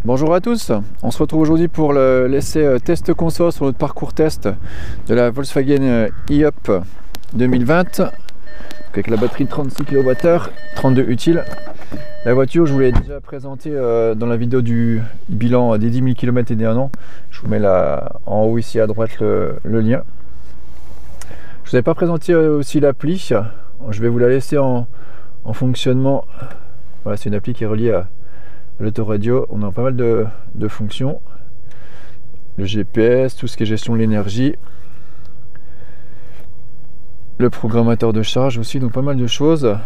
Bonjour à tous, on se retrouve aujourd'hui pour l'essai test console sur notre parcours test de la Volkswagen e-Up 2020 avec la batterie 36 kWh, 32 utile. La voiture, je vous l'ai déjà présentée dans la vidéo du bilan des 10 000 km et des 1 an. Je vous mets là en haut ici à droite le lien. Je vous avais pas présenté aussi l'appli, je vais vous la laisser en fonctionnement. Voilà, c'est une appli qui est reliée à l'autoradio. On a pas mal de fonctions, le GPS, tout ce qui est gestion de l'énergie, le programmateur de charge aussi, donc pas mal de choses.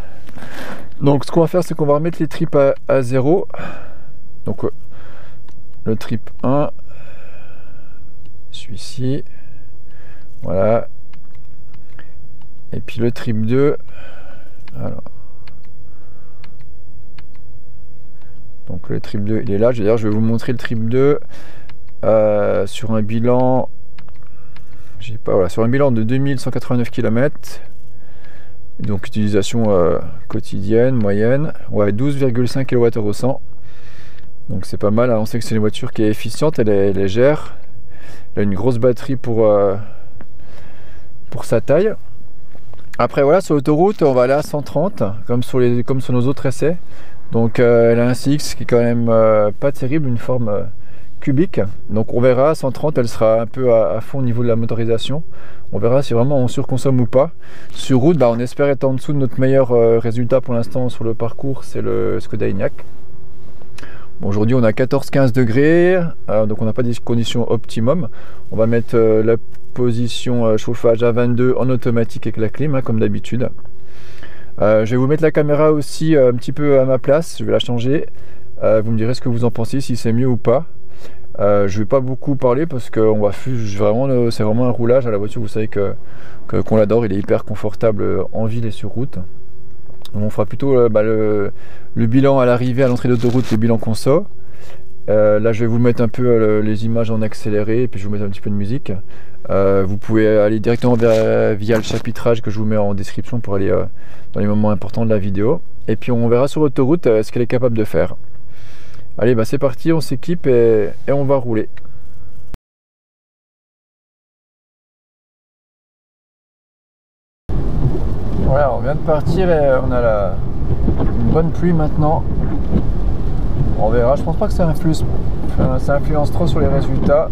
Donc ce qu'on va faire, c'est qu'on va remettre les trips à 0. Donc le trip 1, celui-ci, voilà, et puis le trip 2. Alors, donc le trip 2 il est là. Je vais vous montrer le trip 2 sur un bilan, sur un bilan de 2189 km. Donc utilisation quotidienne, moyenne, ouais, 12,5 kWh au 100. Donc c'est pas mal, hein. On sait que c'est une voiture qui est efficiente, elle est légère, elle a une grosse batterie pour sa taille. Après voilà, sur l'autoroute on va aller à 130 comme sur nos autres essais. Donc elle a un CX qui est quand même pas terrible, une forme cubique. Donc on verra, à 130 elle sera un peu à fond au niveau de la motorisation. On verra si vraiment on surconsomme ou pas. Sur route, on espère être en dessous de notre meilleur résultat pour l'instant sur le parcours, c'est le Skoda Enyaq. Bon, aujourd'hui on a 14-15 degrés, donc on n'a pas des conditions optimum. On va mettre la position chauffage à 22 en automatique avec la clim, hein, comme d'habitude. Je vais vous mettre la caméra aussi un petit peu à ma place, je vais la changer. Vous me direz ce que vous en pensez, si c'est mieux ou pas. Je vais pas beaucoup parler parce que c'est vraiment un roulage à la voiture. Vous savez qu'on l'adore, il est hyper confortable en ville et sur route. Donc on fera plutôt le bilan à l'arrivée, à l'entrée d'autoroute, le bilan conso. Là je vais vous mettre un peu les images en accéléré et puis je vais vous mettre un petit peu de musique. Vous pouvez aller directement via le chapitrage que je vous mets en description pour aller dans les moments importants de la vidéo. Et puis on verra sur l'autoroute ce qu'elle est capable de faire. Allez, c'est parti, on s'équipe et on va rouler. Voilà, on vient de partir et on a une bonne pluie maintenant. On verra, je pense pas que ça influence trop sur les résultats.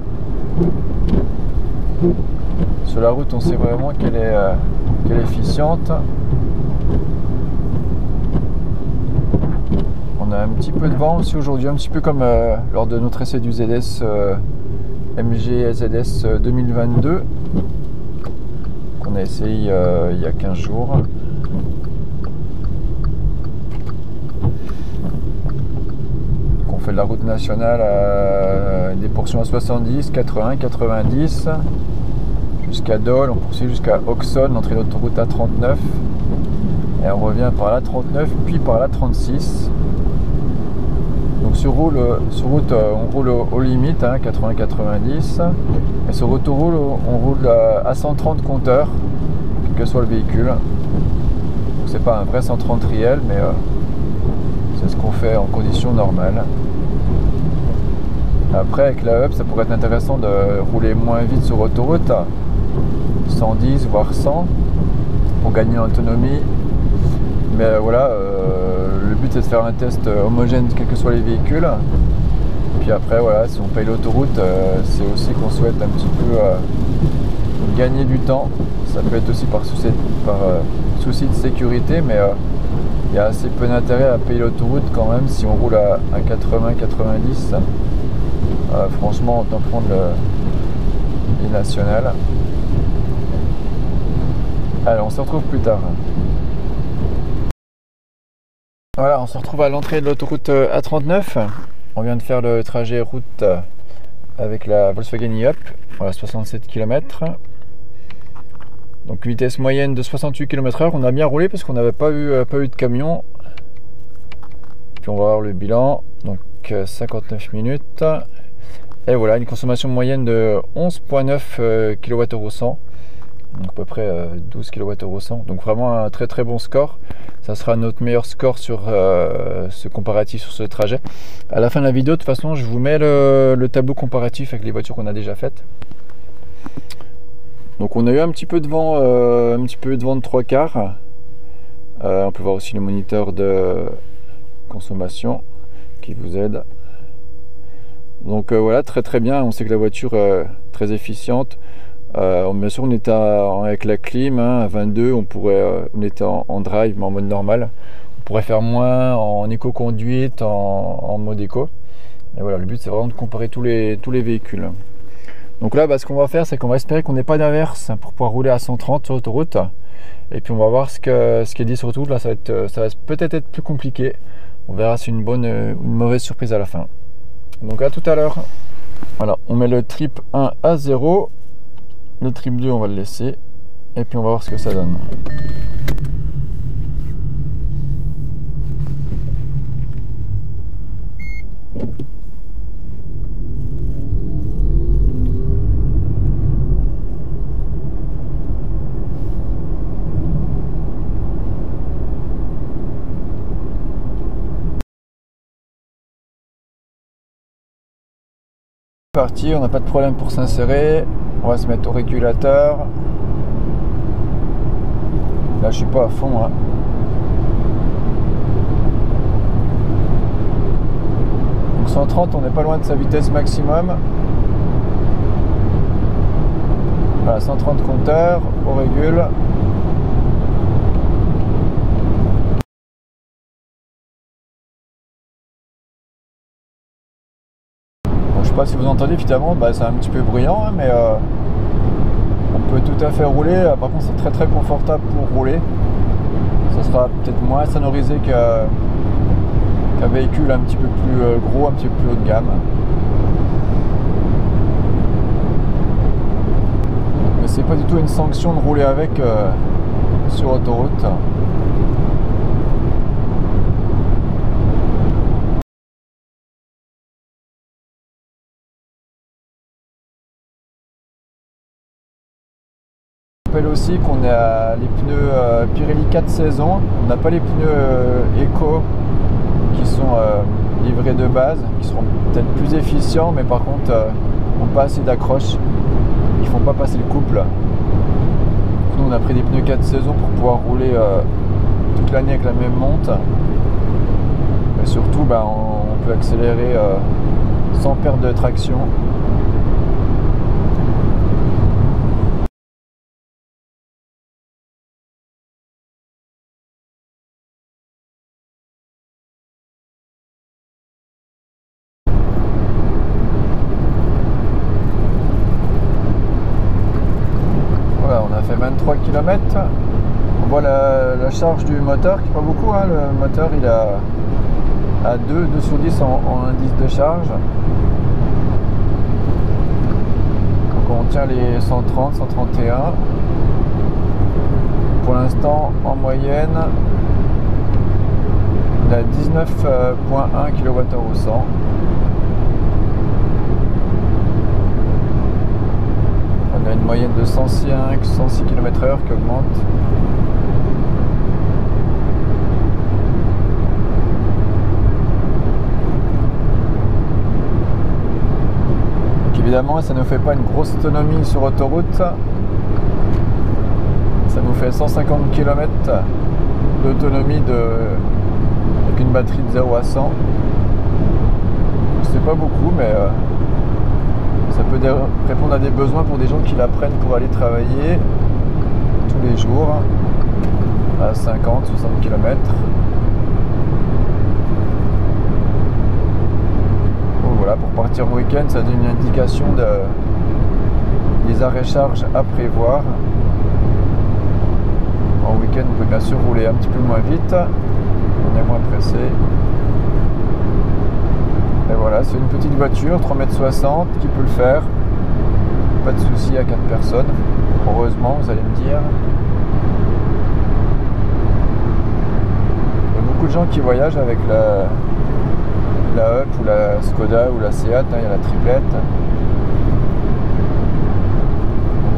Sur la route, on sait vraiment qu'elle est efficiente. On a un petit peu de vent aussi aujourd'hui, un petit peu comme lors de notre essai du ZS MG ZS 2022 qu'on a essayé il y a 15 jours. On fait de la route nationale des portions à 70, 80, 90 jusqu'à Dole, on poursuit jusqu'à Auxonne, l'entrée d'autoroute à 39 et on revient par la 39 puis par la 36. Donc sur route on roule aux limites, 80-90, et sur autoroute on roule à 130 compteurs, quel que soit le véhicule. C'est pas un vrai 130 réel, mais c'est ce qu'on fait en conditions normales. Après avec la Up, ça pourrait être intéressant de rouler moins vite sur autoroute, 110 voire 100 pour gagner en autonomie. Mais voilà, le but c'est de faire un test homogène quels que soient les véhicules. Puis après voilà, si on paye l'autoroute, c'est aussi qu'on souhaite un petit peu gagner du temps. Ça peut être aussi par souci de sécurité, mais il y a assez peu d'intérêt à payer l'autoroute quand même si on roule à 80-90. Franchement, autant prendre les nationales. Allez, on se retrouve plus tard. Voilà, on se retrouve à l'entrée de l'autoroute A39. On vient de faire le trajet route avec la Volkswagen e-Up, voilà, 67 km. Donc vitesse moyenne de 68 km/h. On a bien roulé parce qu'on n'avait pas eu de camion. Puis on va voir le bilan. Donc 59 minutes. Et voilà, une consommation moyenne de 11,9 kWh au 100. donc à peu près 12 kWh au 100. Donc vraiment un très très bon score. Ça sera notre meilleur score sur ce comparatif sur ce trajet. À la fin de la vidéo, de toute façon, je vous mets le tableau comparatif avec les voitures qu'on a déjà faites. Donc on a eu un petit peu de vent, de 3/4. On peut voir aussi le moniteur de consommation qui vous aide. Donc voilà, très très bien. On sait que la voiture est très efficiente. Bien sûr, on était avec la clim à 22. On était en drive, mais en mode normal. On pourrait faire moins en éco-conduite, en mode éco. Et voilà, le but c'est vraiment de comparer tous les véhicules. Donc là, ce qu'on va faire, c'est qu'on va espérer qu'on n'ait pas d'averse pour pouvoir rouler à 130 sur l'autoroute. Et puis on va voir ce qui est dit sur l'autoroute. Là, ça va peut-être être plus compliqué. On verra si c'est une bonne ou une mauvaise surprise à la fin. Donc à tout à l'heure. Voilà, on met le trip 1 à 0. Le trip 2, on va le laisser. Et puis on va voir ce que ça donne. Parti, on n'a pas de problème pour s'insérer. On va se mettre au régulateur. Là je suis pas à fond hein. Donc 130, on n'est pas loin de sa vitesse maximum. Voilà, 130 compteur, on régule. Je sais pas si vous entendez, finalement c'est un petit peu bruyant hein, mais on peut tout à fait rouler. Par contre c'est très très confortable pour rouler. Ça sera peut-être moins sonorisé qu'un véhicule un petit peu plus gros, un petit peu plus haut de gamme. Mais c'est pas du tout une sanction de rouler avec sur autoroute. Aussi qu'on a les pneus Pirelli 4 saisons, on n'a pas les pneus Eco qui sont livrés de base, qui seront peut-être plus efficients, mais par contre n'ont pas assez d'accroche, ils font pas passer le couple. Nous on a pris des pneus 4 saisons pour pouvoir rouler toute l'année avec la même monte, et surtout on peut accélérer sans perte de traction. On a fait 23 km. On voit la charge du moteur qui est pas beaucoup hein. Le moteur il a à 2 sur 10 en indice de charge. Donc on tient les 130, 131. Pour l'instant en moyenne on a 19,1 kWh au 100. On a une moyenne de 106 km/h qui augmente. Donc évidemment, ça ne fait pas une grosse autonomie sur autoroute. Ça nous fait 150 km d'autonomie avec une batterie de 0 à 100. C'est pas beaucoup, mais ça peut répondre à des besoins pour des gens qui la prennent pour aller travailler tous les jours à 50-60 km. Donc voilà, pour partir au week-end, ça donne une indication des arrêts-charges à prévoir. En week-end, on peut bien sûr rouler un petit peu moins vite, on est moins pressé. Et voilà, c'est une petite voiture, 3,60 m qui peut le faire. Pas de souci à 4 personnes. Heureusement, vous allez me dire. Il y a beaucoup de gens qui voyagent avec la Up ou la Skoda ou la Seat. Il y a la triplette.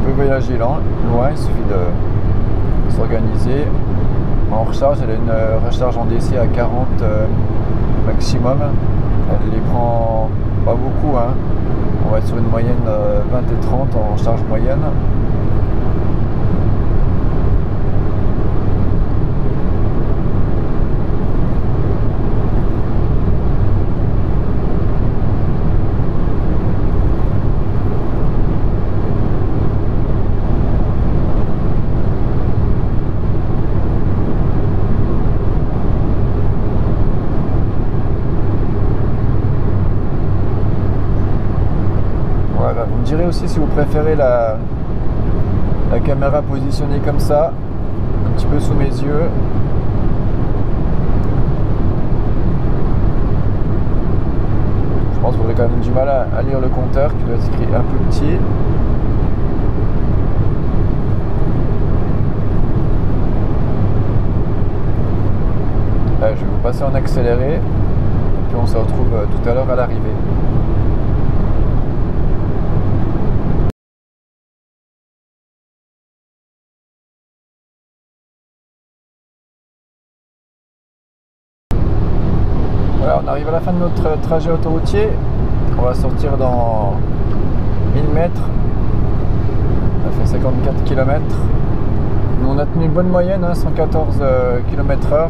On peut voyager loin, il suffit de s'organiser. En recharge, elle a une recharge en DC à 40 maximum. Elle les prend pas beaucoup, hein. On va être sur une moyenne 20 et 30 en charge moyenne. Vous me direz aussi si vous préférez la caméra positionnée comme ça, un petit peu sous mes yeux. Je pense que vous aurez quand même du mal à lire le compteur qui doit être écrit un peu petit. Là, je vais vous passer en accéléré et puis on se retrouve tout à l'heure à l'arrivée. Voilà, on arrive à la fin de notre trajet autoroutier. On va sortir dans 1000 mètres. On a fait 54 km. Nous, on a tenu une bonne moyenne, hein, 114 km/h.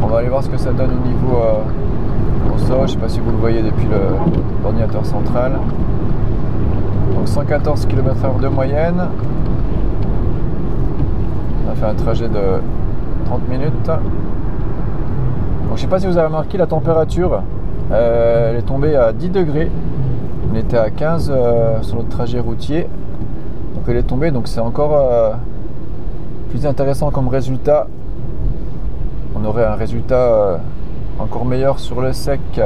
On va aller voir ce que ça donne au niveau console. Je ne sais pas si vous le voyez depuis l'ordinateur central. Donc 114 km/h de moyenne. On a fait un trajet de 30 minutes. Donc, je ne sais pas si vous avez remarqué la température. Elle est tombée à 10 degrés. On était à 15 sur notre trajet routier. Donc elle est tombée. Donc c'est encore plus intéressant comme résultat. On aurait un résultat encore meilleur sur le sec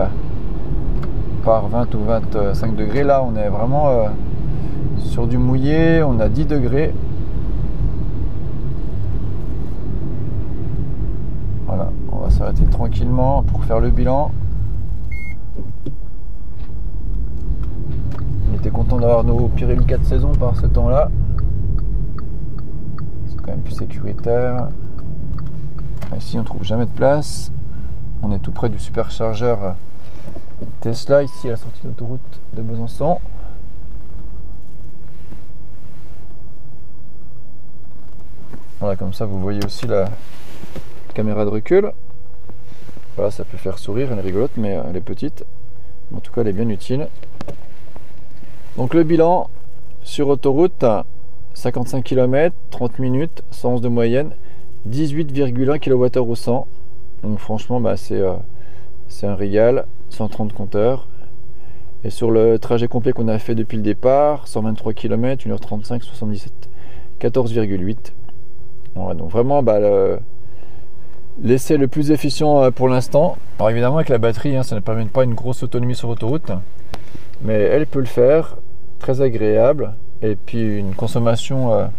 par 20 ou 25 degrés. Là on est vraiment sur du mouillé. On a 10 degrés. Voilà, on va s'arrêter tranquillement pour faire le bilan. On était content d'avoir nos Pirelli 4 saisons par ce temps-là. C'est quand même plus sécuritaire. Ici on trouve jamais de place. On est tout près du superchargeur Tesla, ici à la sortie de l'autoroute de Besançon. Voilà, comme ça vous voyez aussi la caméra de recul. Voilà, ça peut faire sourire, elle est rigolote mais elle est petite. En tout cas elle est bien utile. Donc le bilan sur autoroute, 55 km, 30 minutes, 111 de moyenne, 18,1 kWh au 100. Donc franchement c'est un régal, 130 compteurs. Et sur le trajet complet qu'on a fait depuis le départ, 123 km, 1h35, 77, 14,8. Voilà, donc vraiment l'essai le plus efficient pour l'instant. Alors évidemment avec la batterie, hein, ça ne permet pas une grosse autonomie sur autoroute, mais elle peut le faire, très agréable, et puis une consommation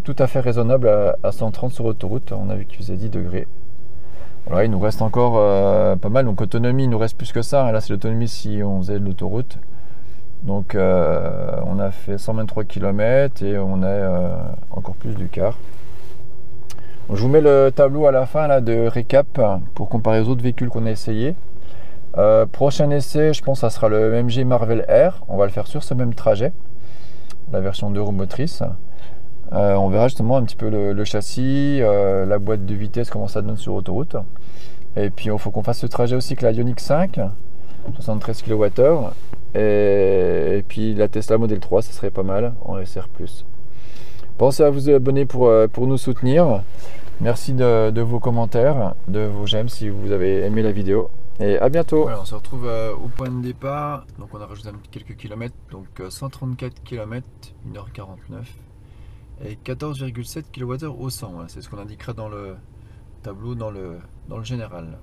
tout à fait raisonnable à 130 sur autoroute. On a vu qu'il faisait 10 degrés. Voilà, il nous reste encore pas mal, donc autonomie il nous reste plus que ça. Là c'est l'autonomie si on faisait de l'autoroute. Donc on a fait 123 km et on est encore plus du quart. Donc, je vous mets le tableau à la fin là, de récap pour comparer aux autres véhicules qu'on a essayé. Prochain essai, je pense que ça sera le MG Marvel R. On va le faire sur ce même trajet, la version 2 roues motrices. On verra justement un petit peu le châssis, la boîte de vitesse, comment ça donne sur autoroute. Et puis il faut qu'on fasse ce trajet aussi avec la Ioniq 5, 73 kWh. Et puis la Tesla Model 3, ça serait pas mal en SR+. Pensez à vous abonner pour nous soutenir. Merci de vos commentaires, de vos j'aime si vous avez aimé la vidéo. Et à bientôt. Voilà, on se retrouve au point de départ. Donc on a rajouté quelques kilomètres. Donc 134 km, 1h49. Et 14,7 kWh au 100. Voilà, c'est ce qu'on indiquera dans le tableau dans le général.